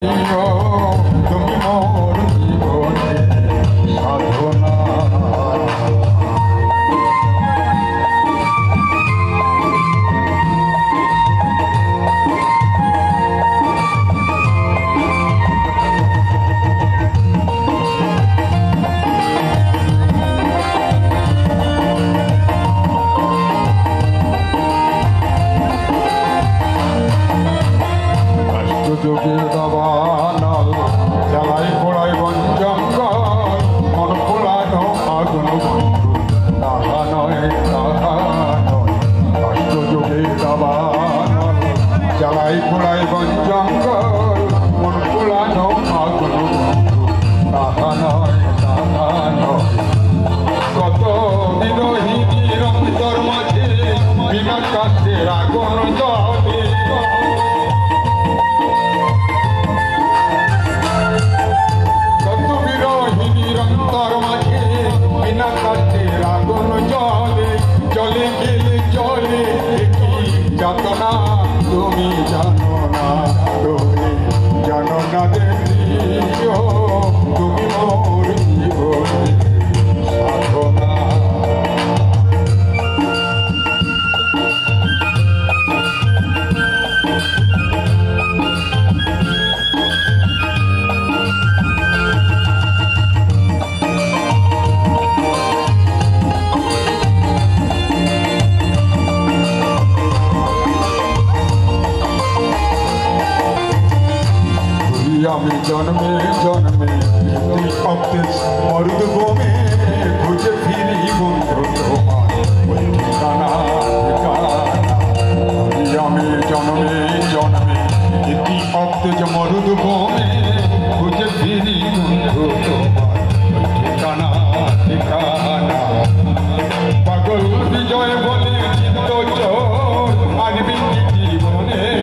তুমি মোর জীবনে সাধনা যোগে দাবানল জ্বালাই পোড়াই বন জঙ্গল মন পোড়ানো আগুন বন্ধু তাহা নয় কষ্ট যোগে দাবানল জ্বালাই পোড়াই বন জঙ্গল মন পোড়ানো আগুন বন্ধু তাহা নয় কত বিরোহিনীর অন্তর মাঝে বিনা কাষ্ঠের আগুন জ্বলে নিরন্তর মাঝে বিনা কাষ্ঠের আগুন জলে জলে গেলে জলে কি যাতনা তুমি জানো না দেবী তুমি মোর জীবনে সাধনা আমি জন্মে জন্মে অপ্তে মরুদ বোমে খুঁজে ফিরি বন্ধু আমি জন্মে জন্মে অপ্তে মরুদ বোমে খুঁজে ফিরি